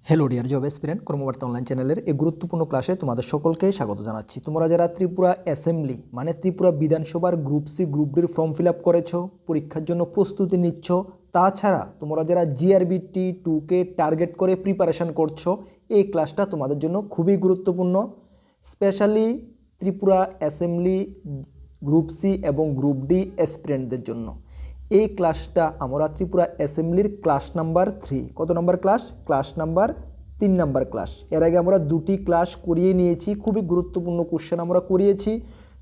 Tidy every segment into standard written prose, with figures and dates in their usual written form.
Hello dear job এসপিরেন্ট কর্মবার্তা online চ্যানেলের এই গুরুত্বপূর্ণ ক্লাসে তোমাদের সকলকে স্বাগত জানাচ্ছি। তোমরা যারা ত্রিপুরা অ্যাসেম্বলি মানে ত্রিপুরা বিধানসভার গ্রুপ সি গ্রুপ ডির ফর্ম ফিল আপ করেছো, পরীক্ষার জন্য প্রস্তুতি নিচ্ছ, তাছাড়া তোমরা যারা জিআরবিটি 2কে টার্গেট করে প্রিপারেশান করছো, এই ক্লাসটা তোমাদের জন্য খুবই গুরুত্বপূর্ণ। Specially Tripura assembly group C এবং গ্রুপ ডি অ্যাসপিরেন্টদের জন্য এই ক্লাসটা আমরা ত্রিপুরা অ্যাসেম্বলির ক্লাস নাম্বার 3। কত নম্বর ক্লাস? ক্লাস নাম্বার 3 নম্বর ক্লাস। এর আগে আমরা দুটি ক্লাস করিয়ে নিয়েছি, খুবই গুরুত্বপূর্ণ কোশ্চেন আমরা করিয়েছি।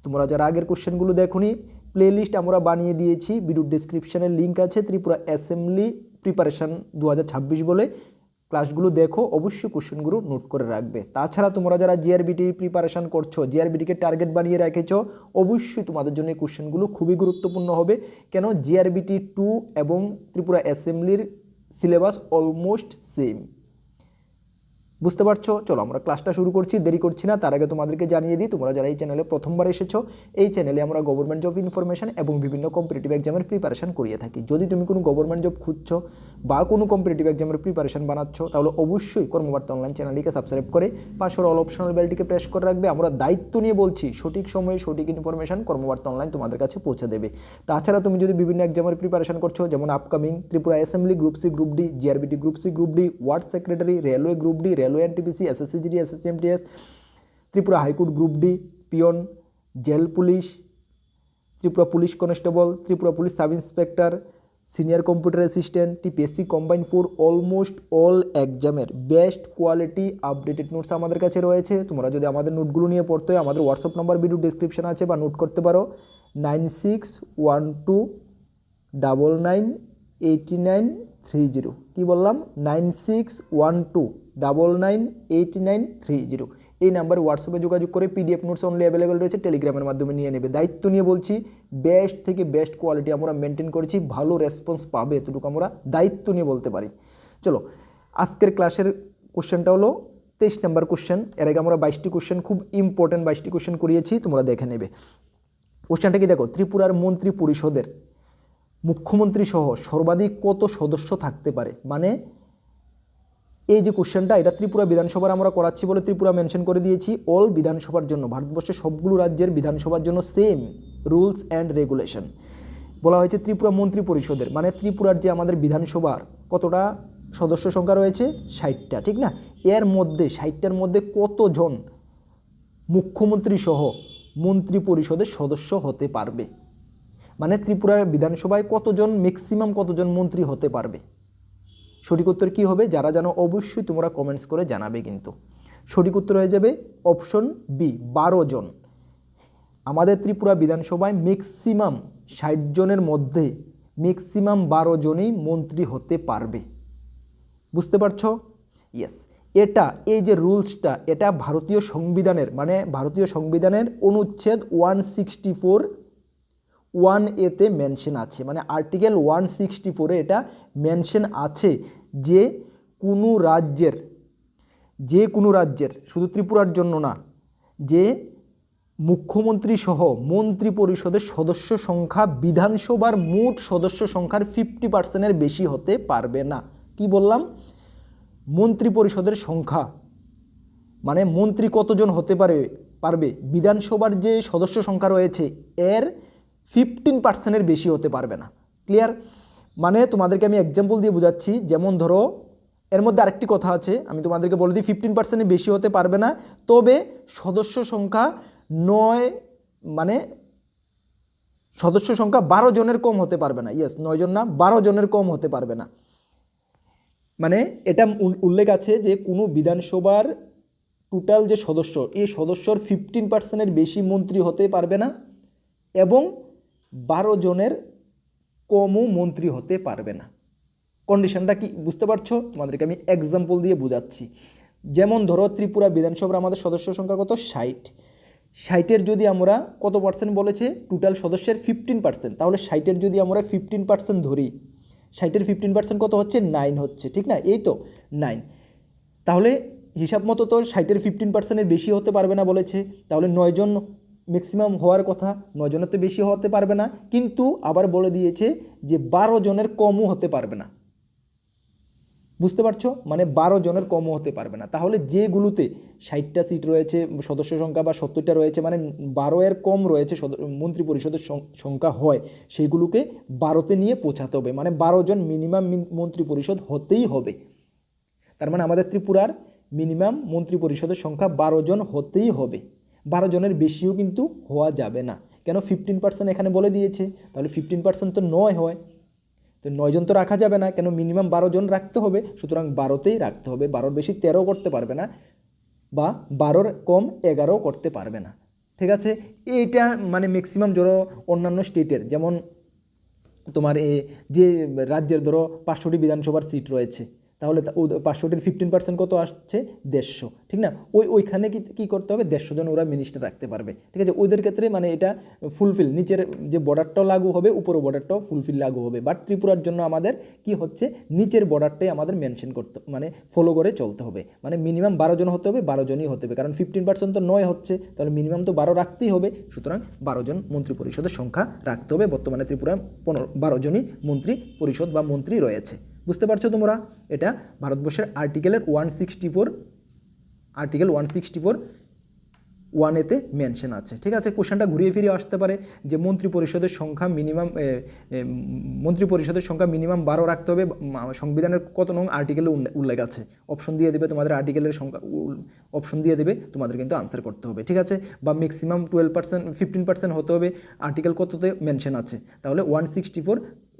তোমরা যারা আগের কোশ্চেনগুলো দেখোনি, প্লেলিস্ট আমরা বানিয়ে দিয়েছি, ভিডিও ডেসক্রিপশানের লিঙ্ক আছে, ত্রিপুরা অ্যাসেম্বলি প্রিপারেশান 2026 বলে ক্লাসগুলো দেখো, অবশ্যই কোশ্চেনগুলো নোট করে রাখবে। তাছাড়া তোমরা যারা জিআরবিটি প্রিপারেশান করছো, জিআরবিটিকে টার্গেট বানিয়ে রেখেছো, অবশ্যই তোমাদের জন্য এই কোশ্চেনগুলো খুবই গুরুত্বপূর্ণ হবে। কেন? জিআরবিটি 2 এবং ত্রিপুরা অ্যাসেম্বলির সিলেবাস অলমোস্ট সেম। বুঝতে পারছো? চলো আমরা ক্লাসটা শুরু করছি, দেরি করছি না। তার আগে তোমাদেরকে জানিয়ে দিই, তোমরা যারা এই চ্যানেলে প্রথমবার এসেছো, এই চ্যানেলে আমরা গভর্নমেন্ট জব ইনফরমেশন এবং বিভিন্ন কম্পিটিটিভ এক্সামের প্রিপারেশন করিয়ে থাকি। যদি তুমি কোনো গভর্নমেন্ট জব খুঁজছো বা কোনো কম্পিটিটিভ এক্সামের প্রিপারেশন বানাচ্ছো, তাহলে অবশ্যই কর্মবার্তা অনলাইন চ্যানেলটিকে সাবস্ক্রাইব করে পাশের অল অপশনাল বেলটিকে প্রেস করে রাখবে। আমরা দায়িত্ব নিয়ে বলছি, সঠিক সময়ে সঠিক ইনফরমেশন কর্মবার্তা অনলাইন তোমাদের কাছে পৌঁছে দেবে। তাছাড়া তুমি যদি বিভিন্ন এক্সামের প্রিপারেশন করছো, যেমন upcoming Tripura assembly group C group D, JRBT group C group D, ward secretary, railway group D, railway NTPC, SSC GD, SSC MTS, Tripura high court group D, peon, jail police, Tripura police constable, Tripura police sub inspector, senior computer assistant, TPSC combine for almost all এক্সামের best quality updated notes আমাদের কাছে রয়েছে। তোমরা যদি আমাদের নোটগুলো নিয়ে পড়তে হয়, আমাদের হোয়াটসঅ্যাপ নাম্বার ভিডিও ডিসক্রিপশন আছে, বা নোট করতে পারো 9612998930। কী বললাম? 9612998930। এই নাম্বারে হোয়াটসঅ্যাপে যোগাযোগ করে পিডিএফ নোটস অনলি অ্যাভেলেবেল রয়েছে, টেলিগ্রামের মাধ্যমে নিয়ে নেবে। দায়িত্ব নিয়ে বলছি, বেস্ট থেকে বেস্ট কোয়ালিটি আমরা মেনটেন করেছি, ভালো রেসপন্স পাবে, এতটুকু আমরা দায়িত্ব নিয়ে বলতে পারি। চলো, আজকের ক্লাসের কোশ্চেনটা হলো 23 নম্বর কোশ্চেন। এর আগে আমরা 22টি কোশ্চেন, খুব ইম্পর্টেন্ট 22টি কোশ্চেন করিয়েছি, তোমরা দেখে নেবে। কোশ্চেনটা কি দেখো, ত্রিপুরার মন্ত্রী পরিষদের মুখ্যমন্ত্রী সহ সর্বাধিক কত সদস্য থাকতে পারে? মানে এই যে কোশ্চেনটা, এটা ত্রিপুরা বিধানসভার আমরা করাচ্ছি বলে ত্রিপুরা মেনশন করে দিয়েছি। অল বিধানসভার জন্য, ভারতবর্ষের সবগুলো রাজ্যের বিধানসভার জন্য সেম রুলস অ্যান্ড রেগুলেশন। বলা হয়েছে ত্রিপুরা মন্ত্রী পরিষদের, মানে ত্রিপুরার যে আমাদের বিধানসভার কতটা সদস্য সংখ্যা রয়েছে? 60টা, ঠিক না? এর মধ্যে 60টার মধ্যে কতজন মুখ্যমন্ত্রী সহ মন্ত্রী পরিষদের সদস্য হতে পারবে? মানে ত্রিপুরার বিধানসভায় কতজন, ম্যাক্সিমাম কতজন মন্ত্রী হতে পারবে? সঠিক উত্তর কী হবে? যারা জানো অবশ্যই তোমরা কমেন্টস করে জানাবে। কিন্তু সঠিক উত্তর হয়ে যাবে অপশন বি, 12 জন। আমাদের ত্রিপুরা বিধানসভায় ম্যাক্সিমাম 60 জনের মধ্যে ম্যাক্সিমাম 12 জনই মন্ত্রী হতে পারবে। বুঝতে পারছো? ইয়েস, এটা এই যে রুলসটা, এটা ভারতীয় সংবিধানের, মানে ভারতীয় সংবিধানের অনুচ্ছেদ 164(1)A-তে মেনশন আছে, মানে আর্টিকেল 164-এ এটা মেনশন আছে যে কোনো রাজ্যের শুধু ত্রিপুরার জন্য না, যে মুখ্যমন্ত্রী সহ মন্ত্রী পরিষদের সদস্য সংখ্যা বিধানসভার মোট সদস্য সংখ্যার 50%-এর বেশি হতে পারবে না। কি বললাম? মন্ত্রী পরিষদের সংখ্যা মানে মন্ত্রী কতজন হতে পারবে, বিধানসভার যে সদস্য সংখ্যা রয়েছে এর 15%-এর বেশি হতে পারবে না। ক্লিয়ার? মানে তোমাদেরকে আমি এক্সাম্পল দিয়ে বোঝাচ্ছি। যেমন ধরো, এর মধ্যে আরেকটি কথা আছে, আমি তোমাদেরকে বলে দিই, 15%-এর বেশি হতে পারবে না, তবে সদস্য সংখ্যা 9, মানে সদস্য সংখ্যা 12 জনের কম হতে পারবে না। ইয়েস, 9 জন না, 12 জনের কম হতে পারবে না। মানে এটা উল্লেখ আছে যে কোনো বিধানসভার টোটাল যে সদস্য, এই সদস্যর 15%-এর বেশি মন্ত্রী হতে পারবে না, এবং 12 জনের কমও মন্ত্রী হতে পারবে না। কন্ডিশনটা কি বুঝতে পারছো? তোমাদেরকে আমি এক্সাম্পল দিয়ে বোঝাচ্ছি। যেমন ধরো, ত্রিপুরা বিধানসভার আমাদের সদস্য সংখ্যা কত? 60-এর যদি আমরা কত পার্সেন্ট বলেছে? টোটাল সদস্যের 15%। তাহলে 60-এর যদি আমরা 15% ধরি, 60-এর 15% কত হচ্ছে? 9 হচ্ছে, ঠিক না? এই তো 9। তাহলে হিসাব মতো তো 60-এর 15%-এর বেশি হতে পারবে না বলেছে, তাহলে 9 জন ম্যাক্সিমাম হওয়ার কথা, 9 জনের তো বেশি হতে পারবে না, কিন্তু আবার বলে দিয়েছে যে 12 জনের কমও হতে পারবে না। বুঝতে পারছো, মানে 12 জনের কমও হতে পারবে না। তাহলে যেগুলোতে 60টা সিট রয়েছে সদস্য সংখ্যা বা 70টা রয়েছে, মানে 12 এর কম রয়েছে মন্ত্রী পরিষদের সংখ্যা হয়, সেইগুলোকে 12তে নিয়ে পৌঁছাতে হবে, মানে 12 জন মিনিমাম মন্ত্রী পরিষদ হতেই হবে। তার মানে আমাদের ত্রিপুরার মিনিমাম মন্ত্রী পরিষদের সংখ্যা 12 জন হতেই হবে, 12 জনের বেশিও কিন্তু হওয়া যাবে না। কেন 15% এখানে বলে দিয়েছে, তাহলে 15% তো 9 হয়, তো 9 জন তো রাখা যাবে না, কেন মিনিমাম 12 জন রাখতে হবে, সুতরাং 12তেই রাখতে হবে। 12-র বেশি 13 করতে পারবে না, বা 12-র কম 11 করতে পারবে না। ঠিক আছে, এইটা মানে ম্যাক্সিমাম ধরো অন্যান্য স্টেটের, যেমন তোমার যে রাজ্যের ধরো 500টি বিধানসভার সিট রয়েছে, তাহলে 500টির 15% কত আসছে, 150, ঠিক না? ওইখানে কি করতে হবে, 150 জন ওরা মিনিস্টার রাখতে পারবে। ঠিক আছে, ওদের ক্ষেত্রে মানে এটা ফুলফিল, নিচের যে বর্ডারটাও লাগু হবে, উপরের বর্ডারটাও ফুলফিল লাগু হবে। বাট ত্রিপুরার জন্য আমাদের কি হচ্ছে, নিচের বর্ডারটাই আমাদের মেনশন করতে, মানে ফলো করে চলতে হবে। মানে মিনিমাম 12 জন হতে হবে, 12 জনই হতে হবে, কারণ 15% তো 9 হচ্ছে, তাহলে মিনিমাম তো 12 রাখতেই হবে। সুতরাং 12 জন মন্ত্রী পরিষদের সংখ্যা রাখতে হবে। বর্তমানে ত্রিপুরায় 12 জনই মন্ত্রী পরিষদ বা মন্ত্রী রয়েছে। বুঝতে পারছো তোমরা? এটা ভারতবর্ষের আর্টিকেলের 164 1-এতে মেনশন আছে। ঠিক আছে, কোশ্চেনটা ঘুরিয়ে ফিরে আসতে পারে যে মন্ত্রী পরিষদের সংখ্যা মিনিমাম 12 রাখতে হবে, সংবিধানের কত নং আর্টিকেলে উল্লেখ আছে, অপশন দিয়ে দেবে তোমাদের, আর্টিকেলের সংখ্যা অপশন দিয়ে দেবে, তোমাদের কিন্তু আনসার করতে হবে। ঠিক আছে, বা ম্যাক্সিমাম 15% হতে হবে, আর্টিকেল কততে মেনশন আছে, তাহলে 164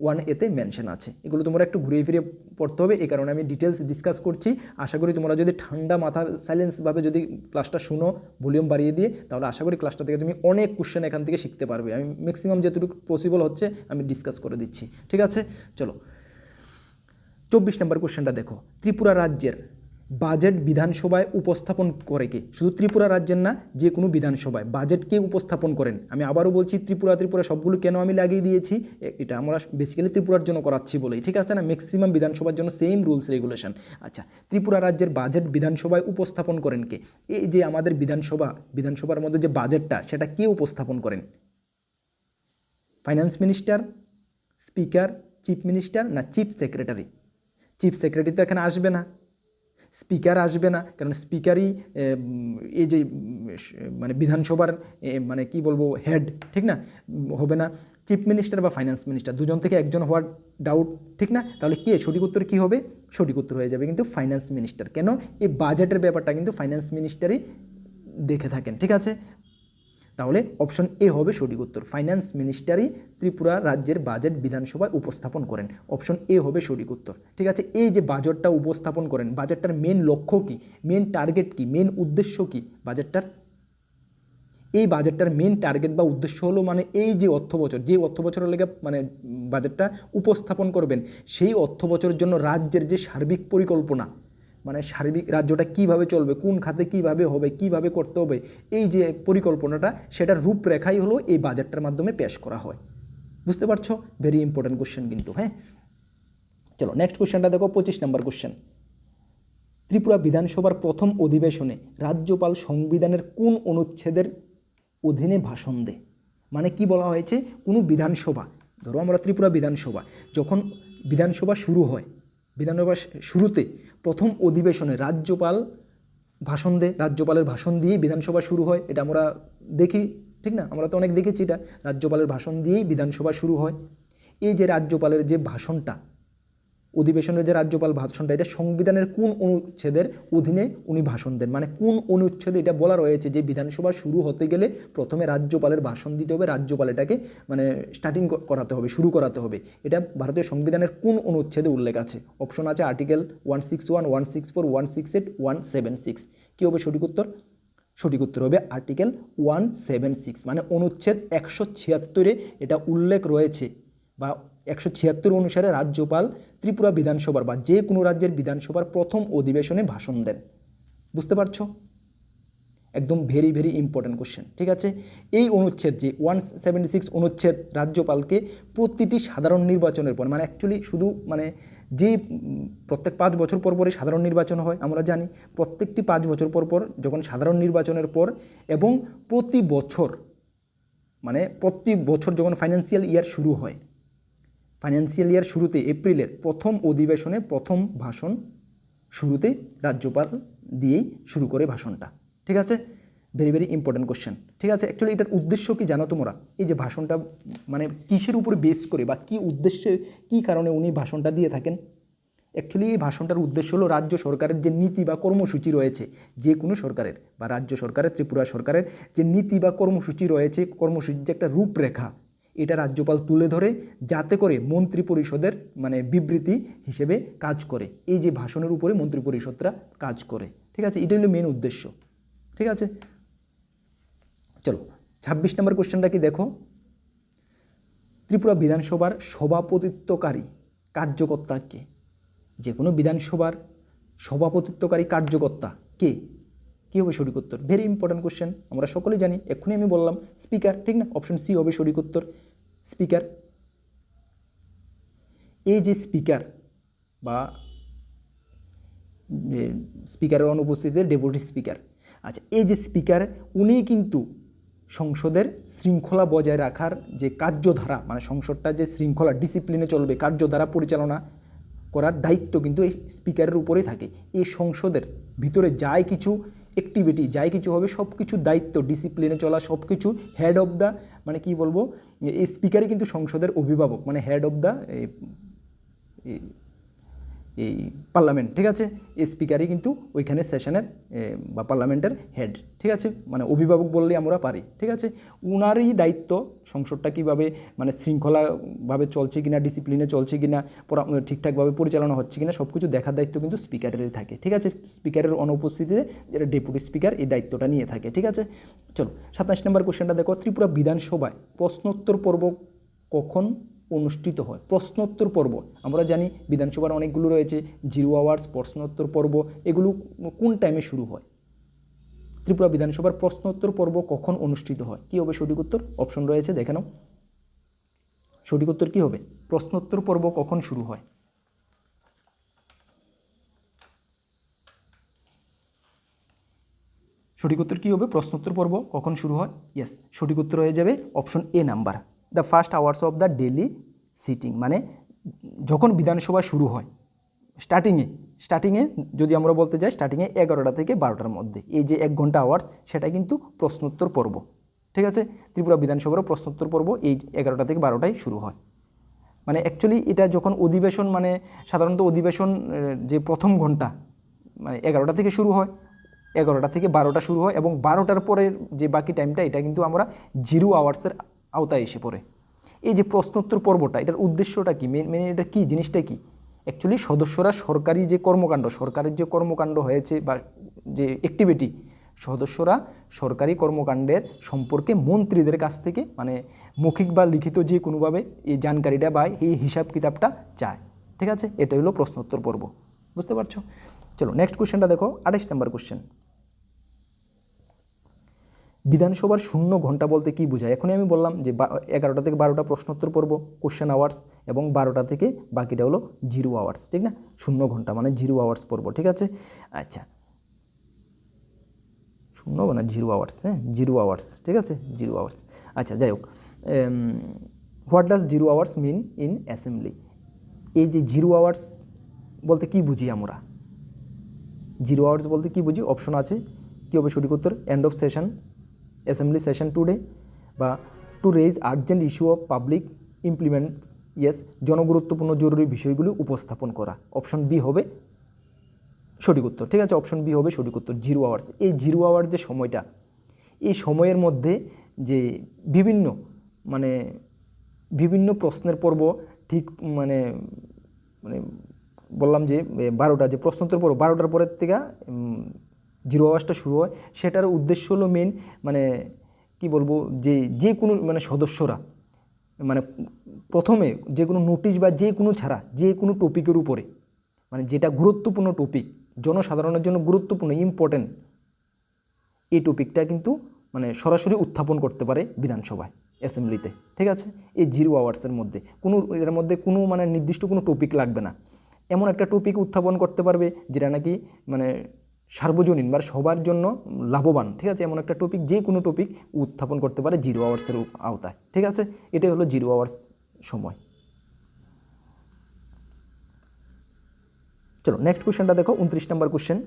1-এতে মেনশন আছে। এগুলো তোমরা একটু ঘুরিয়ে ফিরে পড়তে হবে, এই কারণে আমি ডিটেলস ডিসকাস করছি। আশা করি তোমরা যদি ঠান্ডা মাথা সাইলেন্সভাবে যদি ক্লাসটা শুনো, ভলিউম বাড়িয়ে দিয়ে, তাহলে আশা করি ক্লাসটা থেকে তুমি অনেক কোশ্চেন এখান থেকে শিখতে পারবে। আমি ম্যাক্সিমাম যেটুকু পসিবল হচ্ছে আমি ডিসকাস করে দিচ্ছি। ঠিক আছে, চলো 24 নম্বর কোশ্চেনটা দেখো। ত্রিপুরা রাজ্যের বাজেট বিধানসভায় উপস্থাপন করে কে? শুধু ত্রিপুরা রাজ্যের না, যে কোনো বিধানসভায় বাজেট কে উপস্থাপন করেন? আমি আবারও বলছি, ত্রিপুরা সবগুলো কেন আমি লাগিয়ে দিয়েছি, এটা আমরা বেসিক্যালি ত্রিপুরার জন্য করাচ্ছি বলেই, ঠিক আছে না? ম্যাক্সিমাম বিধানসভার জন্য সেম রুলস রেগুলেশন। আচ্ছা, ত্রিপুরা রাজ্যের বাজেট বিধানসভায় উপস্থাপন করেন কে? এই যে আমাদের বিধানসভার মধ্যে যে বাজেটটা, সেটা কে উপস্থাপন করেন? Finance minister, speaker, chief minister, না চিফ সেক্রেটারি? চিফ সেক্রেটারি তো এখানে আসবে না, স্পিকার আসবে না, কারণ স্পিকারই এই যে মানে বিধানসভার মানে কি বলবো হেড, ঠিক না? হবে না। চিফ মিনিস্টার বা ফাইন্যান্স মিনিস্টার, দুজন থেকে একজন হওয়ার ডাউট, ঠিক না? তাহলে কে সঠিক উত্তর কী হবে? সঠিক উত্তর হয়ে যাবে কিন্তু ফাইন্যান্স মিনিস্টার। কেন? এই বাজেটের ব্যাপারটা কিন্তু ফাইন্যান্স মিনিস্টারই দেখে থাকেন। ঠিক আছে, তাহলে অপশন এ হবে সঠিক উত্তর, ফাইন্যান্স মিনিস্টারই ত্রিপুরা রাজ্যের বাজেট বিধানসভায় উপস্থাপন করেন। অপশন এ হবে সঠিক উত্তর। ঠিক আছে, এই যে বাজেটটা উপস্থাপন করেন, বাজেটটার মেন লক্ষ্য কী, মেন টার্গেট কী, মেন উদ্দেশ্য কী বাজেটটার? এই বাজেটটার মেন টার্গেট বা উদ্দেশ্য হলো মানে এই যে অর্থ বছরের লেগে মানে বাজেটটা উপস্থাপন করবেন, সেই অর্থ বছরের জন্য রাজ্যের যে সার্বিক পরিকল্পনা, মানে সার্বিক রাজ্যটা কিভাবে চলবে, কোন খাতে কিভাবে হবে, কিভাবে করতে হবে, এই যে পরিকল্পনাটা, সেটার রূপরেখাই হলো এই বাজেটটার মাধ্যমে পেশ করা হয়। বুঝতে পারছো? ভেরি ইম্পর্টেন্ট কোশ্চেন কিন্তু। হ্যাঁ, চলো নেক্সট কোশ্চেনটা দেখো, 25 নম্বর কোশ্চেন। ত্রিপুরা বিধানসভার প্রথম অধিবেশনে রাজ্যপাল সংবিধানের কোন অনুচ্ছেদের অধীনে ভাষণ দেয়? মানে কি বলা হয়েছে, কোনো বিধানসভা, ধরো আমরা ত্রিপুরা বিধানসভা, যখন বিধানসভা শুরু হয়, বিধানসভা শুরুতে প্রথম অধিবেশনে রাজ্যপাল ভাষণ দেয়, রাজ্যপালের ভাষণ দিয়েই বিধানসভা শুরু হয়। এটা আমরা দেখি, ঠিক না? আমরা তো অনেক দেখেছি এটা, রাজ্যপালের ভাষণ দিয়েই বিধানসভা শুরু হয়। এই যে রাজ্যপালের যে ভাষণটা, অধিবেশনের যে রাজ্যপাল ভাষণটা, এটা সংবিধানের কোন অনুচ্ছেদের অধীনে উনি ভাষণ দেন? মানে কোন অনুচ্ছেদে এটা বলা রয়েছে যে বিধানসভা শুরু হতে গেলে প্রথমে রাজ্যপালের ভাষণ দিতে হবে, রাজ্যপাল এটাকে মানে স্টার্টিং করাতে হবে, শুরু করাতে হবে। এটা ভারতীয় সংবিধানের কোন অনুচ্ছেদে উল্লেখ আছে? অপশন আছে আর্টিকেল 161, 164, 168, 176। কী হবে সঠিক উত্তর? সঠিক উত্তর হবে আর্টিকেল 176, মানে অনুচ্ছেদ 176-এ এটা উল্লেখ রয়েছে, বা 176 অনুসারে রাজ্যপাল ত্রিপুরা বিধানসভার বা যে কোনো রাজ্যের বিধানসভার প্রথম অধিবেশনে ভাষণ দেন। বুঝতে পারছো? একদম ভেরি ভেরি ইম্পর্টেন্ট কোশ্চেন। ঠিক আছে, এই অনুচ্ছেদ যে 176 অনুচ্ছেদ রাজ্যপালকে প্রতিটি সাধারণ নির্বাচনের পর, মানে অ্যাকচুয়ালি শুধু মানে যে প্রত্যেক 5 বছর পর পরই সাধারণ নির্বাচন হয়, আমরা জানি প্রত্যেকটি 5 বছর পর পর যখন সাধারণ নির্বাচনের পর, এবং প্রতি বছর যখন ফাইন্যান্সিয়াল ইয়ার শুরু হয়, ফাইন্যান্সিয়াল ইয়ার শুরুতে এপ্রিলের প্রথম অধিবেশনে প্রথম ভাষণ শুরুতে রাজ্যপাল দিয়েই শুরু করে ভাষণটা। ঠিক আছে, ভেরি ভেরি ইম্পর্টেন্ট কোশ্চেন। ঠিক আছে, অ্যাকচুয়ালি এটার উদ্দেশ্য কি জানো তোমরা? এই যে ভাষণটা মানে কিসের উপরে বেস করে বা কী উদ্দেশ্যে কী কারণে উনি ভাষণটা দিয়ে থাকেন? অ্যাকচুয়ালি এই ভাষণটার উদ্দেশ্য হলো রাজ্য সরকারের যে নীতি বা কর্মসূচি রয়েছে, যে কোনো সরকারের বা রাজ্য সরকারের, ত্রিপুরা সরকারের যে নীতি বা কর্মসূচি রয়েছে, কর্মসূচির যে একটা রূপরেখা, এটা রাজ্যপাল তুলে ধরে যাতে করে মন্ত্রী পরিষদের মানে বিবৃতি হিসেবে কাজ করে। এই যে ভাষণের উপরে মন্ত্রী পরিষদরা কাজ করে। ঠিক আছে, এটা হলো মেন উদ্দেশ্য। ঠিক আছে, চলো 26 নম্বর কোশ্চেনটা কি দেখো, ত্রিপুরা বিধানসভার সভাপতিত্বকারী কার্যকর্তা কে? যে কোনো বিধানসভার সভাপতিত্বকারী কার্যকর্তা কে? কী হবে সঠিক উত্তর? ভেরি ইম্পর্টেন্ট কোশ্চেন, আমরা সকলেই জানি, এক্ষুনি আমি বললাম স্পিকার, ঠিক না? অপশন সি হবে সঠিক উত্তর, স্পিকার। এই যে স্পিকার বা স্পিকারের অনুপস্থিতিতে ডেপুটি স্পিকার, আচ্ছা এই যে স্পিকার উনি কিন্তু সংসদের শৃঙ্খলা বজায় রাখার যে কার্যধারা, মানে সংসদটা যে শৃঙ্খলা ডিসিপ্লিনে চলবে, কার্যধারা পরিচালনা করার দায়িত্ব কিন্তু এই স্পিকারের উপরেই থাকে। এই সংসদের ভিতরে যাই কিছু অ্যাক্টিভিটি, যাই কিছু হবে, সব কিছুর দায়িত্ব, ডিসিপ্লিনে চলা, সব কিছু হেড অফ দ্য, মানে কি বলবো, এই স্পিকারই কিন্তু সংসদের অভিভাবক, মানে হেড অফ দ্য এই পার্লামেন্ট। ঠিক আছে, এই স্পিকারই কিন্তু ওইখানে সেশনের বা পার্লামেন্টের হেড। ঠিক আছে, মানে অভিভাবক বললেই আমরা পারি। ঠিক আছে, উনারই দায়িত্ব সংসদটা কীভাবে মানে শৃঙ্খলাভাবে চলছে কিনা, ডিসিপ্লিনে চলছে কিনা, ঠিকঠাকভাবে পরিচালনা হচ্ছে কিনা, সব কিছু দেখার দায়িত্ব কিন্তু স্পিকারেরই থাকে। ঠিক আছে, স্পিকারের অনুপস্থিতিতে যেটা ডেপুটি স্পিকার এই দায়িত্বটা নিয়ে থাকে। ঠিক আছে, চলো 27 নম্বর কোশ্চেনটা দেখো, ত্রিপুরা বিধানসভায় প্রশ্নোত্তর পর্ব কখন অনুষ্ঠিত হয়? প্রশ্নোত্তর পর্ব আমরা জানি বিধানসভার অনেকগুলো রয়েছে, 0 আওয়ার্স, প্রশ্নোত্তর পর্ব, এগুলো কোন টাইমে শুরু হয়? ত্রিপুরা বিধানসভার প্রশ্নোত্তর পর্ব কখন অনুষ্ঠিত হয়? কী হবে সঠিক উত্তর? অপশন রয়েছে, দেখে নাও। সঠিক উত্তর কী হবে? প্রশ্নোত্তর পর্ব কখন শুরু হয়? সঠিক উত্তর কী হবে? প্রশ্নোত্তর পর্ব কখন শুরু হয়? ইয়েস, সঠিক উত্তর হয়ে যাবে option A number, the first hours of the daily sitting. মানে যখন বিধানসভা শুরু হয়, স্টার্টিংয়ে যদি আমরা বলতে যাই, স্টার্টিংয়ে 11টা থেকে 12টার মধ্যে, এই যে 1 ঘন্টা আওয়ার্স, সেটা কিন্তু প্রশ্নোত্তর পর্ব। ঠিক আছে, ত্রিপুরা বিধানসভারও প্রশ্নোত্তর পর্ব এই 11টা থেকে 12টায় শুরু হয়। মানে অ্যাকচুয়ালি এটা যখন অধিবেশন, মানে সাধারণত অধিবেশন যে প্রথম ঘন্টা মানে 11টা থেকে শুরু হয়, 11টা থেকে 12টা শুরু হয়, এবং 12টার পরের যে বাকি টাইমটা, এটা কিন্তু আমরা 0 আওয়ার্সের আওতায় এসে পড়ে। এই যে প্রশ্নোত্তর পর্বটা, এটার উদ্দেশ্যটা কি, মেন এটা কী, জিনিসটা কি? অ্যাকচুয়ালি সদস্যরা সরকারি যে কর্মকাণ্ড, সরকারের যে কর্মকাণ্ড হয়েছে বা যে অ্যাক্টিভিটি, সদস্যরা সরকারি কর্মকাণ্ডের সম্পর্কে মন্ত্রীদের কাছ থেকে মানে মৌখিক বা লিখিত যে কোনোভাবে এই জানকারিটা বা এই হিসাব কিতাবটা চায়। ঠিক আছে, এটা হলো প্রশ্নোত্তর পর্ব, বুঝতে পারছো? চলো নেক্সট কোশ্চেনটা দেখো, 28 নম্বর কোশ্চেন, বিধানসভার 0 ঘন্টা বলতে কী বোঝায়? এখনই আমি বললাম যে 11টা থেকে 12টা প্রশ্নোত্তর পর্ব, কোশ্চেন আওয়ার্স, এবং 12টা থেকে বাকিটা হলো 0 আওয়ার্স। ঠিক না, 0 ঘন্টা মানে 0 আওয়ার্স পর্ব। ঠিক আছে, আচ্ছা 0 না 0 আওয়ার্স, হ্যাঁ 0 আওয়ার্স। ঠিক আছে, 0 আওয়ার্স। আচ্ছা যাই হোক, what does 0 hours mean in assembly? এই যে 0 আওয়ার্স বলতে কী বুঝি আমরা? 0 আওয়ার্স বলতে কী বুঝি? অপশন আছে, কী হবে সঠিক উত্তর? End of session, assembly session today, বা to raise urgent issue of public implements, yes, জনগুরুত্বপূর্ণ জরুরি বিষয়গুলি উপস্থাপন করা। অপশন বি হবে সঠিক উত্তর। ঠিক আছে, অপশন বি হবে সঠিক উত্তর, 0 আওয়ার্স। এই 0 আওয়ার্স যে সময়টা, এই সময়ের মধ্যে যে বিভিন্ন প্রশ্নের পর্ব, ঠিক মানে মানে বললাম যে 12টা যে প্রশ্নোত্তর পর্ব, 12টার পরের থেকে 0 আওয়ার্সটা শুরু হয়। সেটার উদ্দেশ্য হলো মেন মানে কি বলবো, যে কোনো মানে সদস্যরা মানে প্রথমে যে কোনো নোটিশ বা যে কোনো ছাড়া যে কোনো টপিকের উপরে, মানে যেটা গুরুত্বপূর্ণ টপিক, জনসাধারণের জন্য গুরুত্বপূর্ণ ইম্পর্টেন্ট, এই টপিকটা কিন্তু মানে সরাসরি উত্থাপন করতে পারে বিধানসভায়, অ্যাসেম্বলিতে। ঠিক আছে, এই 0 আওয়ার্সের মধ্যে এর মধ্যে কোনো মানে নির্দিষ্ট কোনো টপিক লাগবে না, এমন একটা টপিক উত্থাপন করতে পারবে যেটা নাকি মানে সার্বজনীন বা সবার জন্য লাভবান। ঠিক আছে, এমন একটা টপিক, যে কোনো টপিক উত্থাপন করতে পারে 0 আওয়ার্সের আওতায়। ঠিক আছে, এটাই হলো 0 আওয়ার্স সময়। চলো নেক্সট কোশ্চেনটা দেখো 29 নম্বর কোশ্চেন।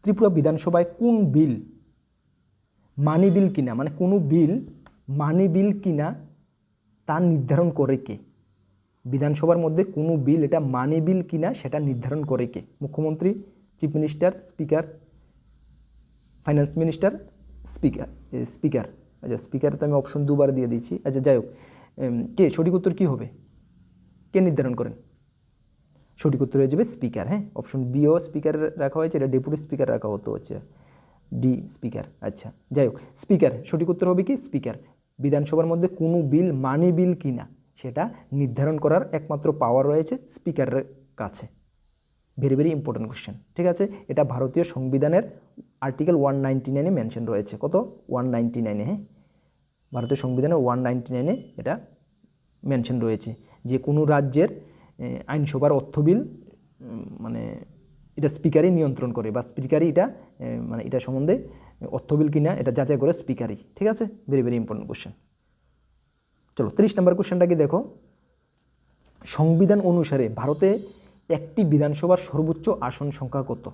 ত্রিপুরা বিধানসভায় কোন বিল মানি বিল কিনা, মানে কোনো বিল মানি বিল কিনা তা নির্ধারণ করে কে? বিধানসভার মধ্যে কোনো বিল এটা মানি বিল কিনা সেটা নির্ধারণ করে কে? মুখ্যমন্ত্রী, chief minister, speaker, finance minister, speaker. আচ্ছা স্পিকার তো আমি অপশন দুবার দিয়ে দিচ্ছি। আচ্ছা যাই হোক, কে সঠিক উত্তর কী হবে, কে নির্ধারণ করেন? সঠিক উত্তর হয়ে যাবে স্পিকার। হ্যাঁ, অপশন বিও স্পিকার রাখা হয়েছে, এটা ডেপুটি স্পিকার রাখা হতো হচ্ছে ডি স্পিকার। আচ্ছা যাই হোক, স্পিকার সঠিক উত্তর হবে কি স্পিকার। বিধানসভার মধ্যে কোনো বিল মানি বিল কিনা সেটা নির্ধারণ করার একমাত্র পাওয়ার রয়েছে স্পিকারের কাছে। Very very important question. ঠিক আছে, এটা ভারতীয় সংবিধানের আর্টিকেল 199-এ মেনশন রয়েছে। কত? 199-এ। হ্যাঁ, ভারতীয় সংবিধানের 199-এ এটা মেনশন রয়েছে যে কোনো রাজ্যের আইনসভার অর্থ বিল মানে এটা স্পিকারই নিয়ন্ত্রণ করে, বা স্পিকারই এটা মানে এটা সম্বন্ধে অর্থ বিল কিনা এটা যাচাই করে স্পিকারই। ঠিক আছে, ভেরি ভেরি ইম্পর্টেন্ট কোশ্চেন। চলো 30 নম্বর কোশ্চেনটাকে দেখো। সংবিধান অনুসারে ভারতে একটি বিধানসভার সর্বোচ্চ আসন সংখ্যা কত?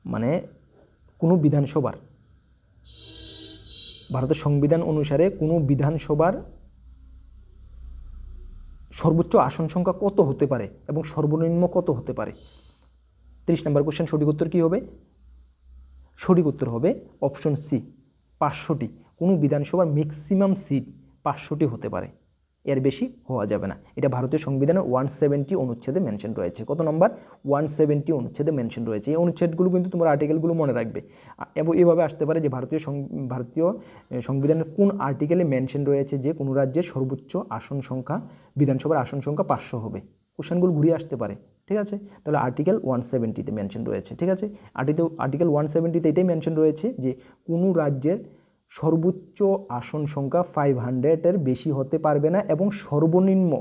মানে কোনো বিধানসভার, ভারতের সংবিধান অনুসারে কোনো বিধানসভার সর্বোচ্চ আসন সংখ্যা কত হতে পারে এবং সর্বনিম্ন কত হতে পারে? 30 নম্বর কোশ্চেন, সঠিক উত্তর কী হবে? সঠিক উত্তর হবে অপশন সি, 500টি। কোনো বিধানসভার ম্যাক্সিমাম সিট 500টি হতে পারে, এর বেশি হওয়া যাবে না। এটা ভারতীয় সংবিধানের 170 অনুচ্ছেদে মেনশন রয়েছে। কত নম্বর? 170 অনুচ্ছেদে মেনশন রয়েছে। এই অনুচ্ছেদগুলো কিন্তু তোমার আর্টিকেলগুলো মনে রাখবে, এবং এভাবে আসতে পারে যে ভারতীয় সংবিধানের কোন আর্টিকেলে মেনশন রয়েছে যে কোনো রাজ্যের সর্বোচ্চ আসন সংখ্যা, বিধানসভার আসন সংখ্যা 500 হবে। কোশ্চেনগুলো ঘুরিয়ে আসতে পারে। ঠিক আছে, তাহলে আর্টিকেল 170-তে মেনশন রয়েছে। ঠিক আছে, আর্টিকেল 170-তে এটাই মেনশন রয়েছে যে কোনো রাজ্যের সর্বোচ্চ আসন সংখ্যা 500-এর বেশি হতে পারবে না এবং সর্বনিম্ন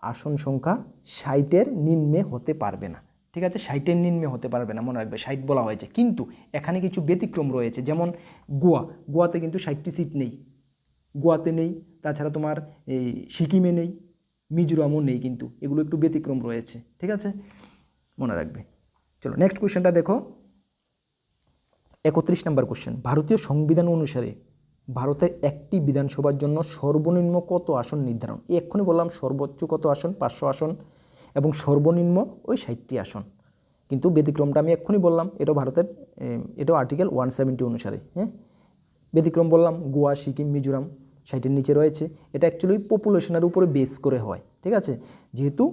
আসন সংখ্যা 60-এর নিম্নে হতে পারবে না। ঠিক আছে, 60-এর নিম্নে হতে পারবে না, মনে রাখবে 60 বলা হয়েছে। কিন্তু এখানে কিছু ব্যতিক্রম রয়েছে, যেমন গোয়াতে কিন্তু 60টি সিট নেই, গোয়াতে নেই। তাছাড়া তোমার এই সিকিমে নেই, মিজোরামও নেই, কিন্তু এগুলো একটু ব্যতিক্রম রয়েছে। ঠিক আছে, মনে রাখবে। চলো নেক্সট কোশ্চেনটা দেখো, 31 নম্বর কোশ্চেন। ভারতীয় সংবিধান অনুসারে ভারতের একটি বিধানসভার জন্য সর্বনিম্ন কত আসন নির্ধারণ? এক্ষুনি বললাম সর্বোচ্চ কত আসন, 500 আসন, এবং সর্বনিম্ন ওই 60টি আসন। কিন্তু ব্যতিক্রমটা আমি এক্ষুনি বললাম, এটাও আর্টিকেল 170 অনুসারে। হ্যাঁ, ব্যতিক্রম বললাম গোয়া, সিকিম, মিজোরাম 60-এর নিচে রয়েছে। এটা অ্যাকচুয়ালি পপুলেশনের উপরে বেস করে হয়। ঠিক আছে, যেহেতু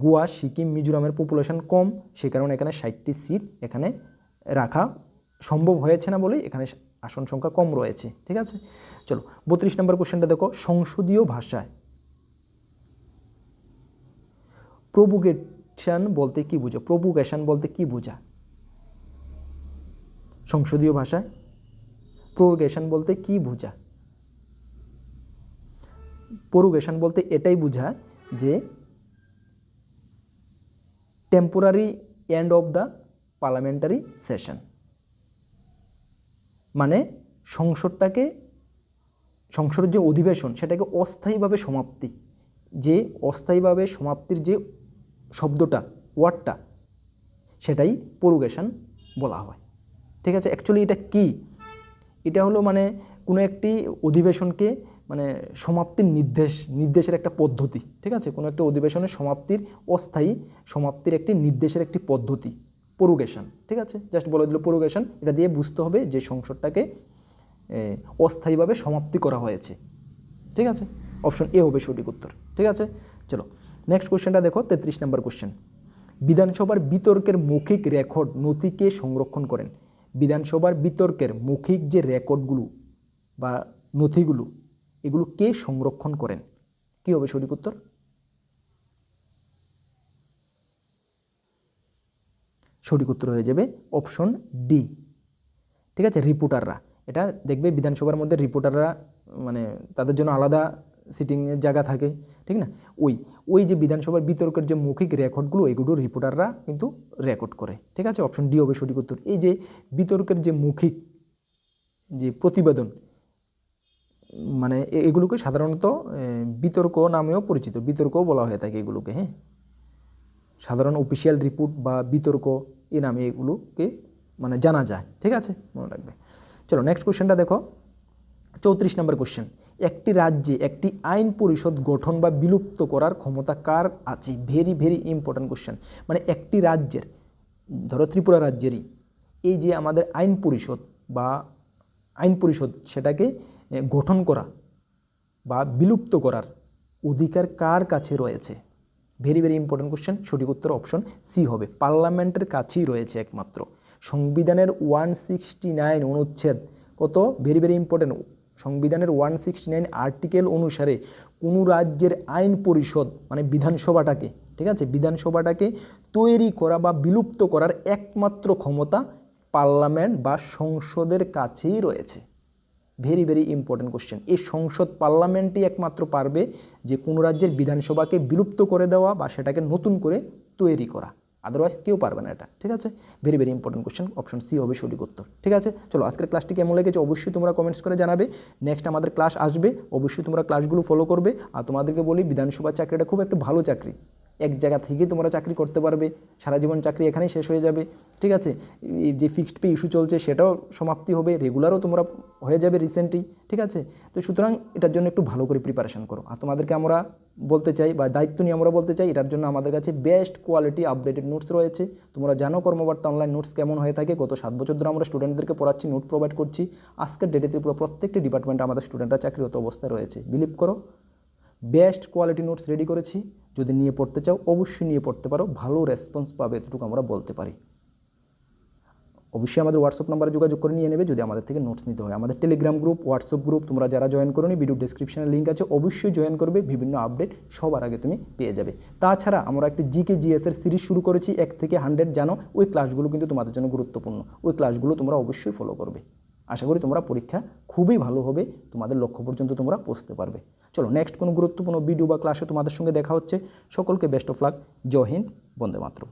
গোয়া, সিকিম, মিজোরামের পপুলেশন কম, সে কারণে এখানে 60টি সিট এখানে রাখা সম্ভব হয়েছে না বলেই এখানে আসন সংখ্যা কম রয়েছে। ঠিক আছে, চলো 32 নম্বর কোশ্চেনটা দেখো। সংসদীয় ভাষায় প্রভোগেশন বলতে কি বোঝো? প্রভোগেশন বলতে কি বোঝা? সংসদীয় ভাষায় প্রভোগেশন বলতে কি বোঝা? প্রভোগেশন বলতে এটাই বোঝায় যে temporary end of the parliamentary session, মানে সংসদের যে অধিবেশন সেটাকে অস্থায়ীভাবে সমাপ্তি, যে অস্থায়ীভাবে সমাপ্তির যে শব্দটা, ওয়ার্ডটা, সেটাই প্রোগেশন বলা হয়। ঠিক আছে, অ্যাকচুয়ালি এটা কি? এটা হলো মানে কোনো একটি অধিবেশনকে মানে সমাপ্তির নির্দেশের একটা পদ্ধতি। ঠিক আছে, কোনো একটা অধিবেশনের অস্থায়ী সমাপ্তির একটি নির্দেশের একটি পদ্ধতি প্রোগেশন। ঠিক আছে, জাস্ট বলে দিল প্রোগেশন। এটা দিয়ে বুঝতে হবে যে সংসদটাকে অস্থায়ীভাবে সমাপ্তি করা হয়েছে। ঠিক আছে, অপশন এ হবে সঠিক উত্তর। ঠিক আছে, চলো নেক্সট কোশ্চেনটা দেখো, 33 নম্বর কোশ্চেন। বিধানসভার বিতর্কের মৌখিক রেকর্ড নথি কে সংরক্ষণ করেন? বিধানসভার বিতর্কের মৌখিক যে রেকর্ডগুলো বা নথিগুলো, এগুলো কে সংরক্ষণ করেন? কি হবে সঠিক উত্তর? সঠিক উত্তর হয়ে যাবে অপশন ডি। ঠিক আছে, রিপোর্টাররা। এটা দেখবে বিধানসভার মধ্যে রিপোর্টাররা মানে তাদের জন্য আলাদা সিটিংয়ের জায়গা থাকে। ঠিক না, ওই যে বিধানসভার বিতর্কের যে মৌখিক রেকর্ডগুলো, এগুলো রিপোর্টাররা কিন্তু রেকর্ড করে। ঠিক আছে, অপশন ডি হবে সঠিক উত্তর। এই যে বিতর্কের যে মৌখিক যে প্রতিবেদন, মানে এগুলোকে সাধারণত বিতর্ক নামেও পরিচিত, বিতর্কও বলা হয়ে থাকে এগুলোকে। হ্যাঁ, সাধারণ অফিসিয়াল রিপোর্ট বা বিতর্ক এই নামে এগুলোকে মানে জানা যায়। ঠিক আছে, মনে রাখবে। চলো নেক্সট কোশ্চেনটা দেখো, 34 নম্বর কোশ্চেন। একটি রাজ্যে একটি আইন পরিষদ গঠন বা বিলুপ্ত করার ক্ষমতা কার আছে? Very very important question. মানে একটি রাজ্যের, ধরো ত্রিপুরা রাজ্যেরই এই যে আমাদের আইন পরিষদ সেটাকে গঠন করা বা বিলুপ্ত করার অধিকার কার কাছে রয়েছে? Very very important question. সঠিক উত্তর অপশন সি হবে, পার্লামেন্টের কাছেই রয়েছে একমাত্র। সংবিধানের 169 অনুচ্ছেদ কত, ভেরি ভেরি ইম্পর্ট্যান্ট, সংবিধানের 169 আর্টিকেল অনুসারে কোনো রাজ্যের আইন পরিষদ মানে বিধানসভাটাকে, ঠিক আছে, বিধানসভাটাকে তৈরি করা বা বিলুপ্ত করার একমাত্র ক্ষমতা পার্লামেন্ট বা সংসদের কাছেই রয়েছে। Very very important question. এই সংসদ পার্লামেন্টই একমাত্র পারবে যে কোনো রাজ্যের বিধানসভাকে বিলুপ্ত করে দেওয়া বা সেটাকে নতুন করে তৈরি করা, আদারওয়াইজ কেউ পারবে না এটা। ঠিক আছে, very very important question, option C হবে সঠিক উত্তর। ঠিক আছে, চলো আজকের ক্লাসটি কেমন লেগেছে অবশ্যই তোমরা কমেন্টস করে জানাবে। নেক্সট আমাদের ক্লাস আসবে, অবশ্যই তোমরা ক্লাসগুলো ফলো করবে। আর তোমাদেরকে বলি, বিধানসভা চাকরিটা খুব একটা ভালো চাকরি, এক জায়গা থেকে তোমরা চাকরি করতে পারবে, সারা জীবন চাকরি এখানেই শেষ হয়ে যাবে। ঠিক আছে, এই যে ফিক্সড পে ইস্যু চলছে সেটাও সমাপ্তি হবে, রেগুলারও তোমরা হয়ে যাবে রিসেন্টলি। ঠিক আছে, তো সুতরাং এটার জন্য একটু ভালো করে প্রিপারেশন করো। আর তোমাদেরকে আমরা বলতে চাই বা দায়িত্ব নিয়ে আমরা বলতে চাই, এটার জন্য আমাদের কাছে বেস্ট কোয়ালিটি আপডেটেড নোটস রয়েছে। তোমরা জানো কর্মবার্তা অনলাইন নোটস কেমন হয়ে থাকে, গত 7 বছর ধরে আমরা স্টুডেন্টদেরকে পড়াচ্ছি, নোট প্রোভাইড করছি। আজকের ডেটে পুরো প্রত্যেকটি ডিপার্টমেন্টে আমাদের স্টুডেন্টরা চাকরিরত অবস্থায় রয়েছে। বিলিভ করো, বেস্ট কোয়ালিটি নোটস রেডি করেছি। যদি নিয়ে পড়তে চাও অবশ্যই নিয়ে পড়তে পারো, ভালো রেসপন্স পাবে, এতটুকু আমরা বলতে পারি। অবশ্যই আমাদের হোয়াটসঅ্যাপ নাম্বারে যোগাযোগ করে নিয়ে নেবে যদি আমাদের থেকে নোটস নিতে হয়। আমাদের টেলিগ্রাম গ্রুপ, হোয়াটসঅ্যাপ গ্রুপ তোমরা যারা জয়েন করোনি, ভিডিও ডেসক্রিপশনে লিঙ্ক আছে, অবশ্যই জয়েন করবে, বিভিন্ন আপডেট সবার আগে তুমি পেয়ে যাবে। তাছাড়া আমরা একটি জিকে জিএসের সিরিজ শুরু করেছি 1 থেকে 100, জানো ওই ক্লাসগুলো কিন্তু তোমাদের জন্য গুরুত্বপূর্ণ, ওই ক্লাসগুলো তোমরা অবশ্যই ফলো করবে। আশা করি তোমরা পরীক্ষা খুবই ভালো হবে, তোমাদের লক্ষ্য পর্যন্ত তোমরা পৌঁছতে পারবে। চলো নেক্সট কোনো গুরুত্বপূর্ণ ভিডিও বা ক্লাসে তোমাদের সঙ্গে দেখা হচ্ছে। সকলকে বেস্ট অফ লাক, জয় হিন্দ, বন্দে মাতরম।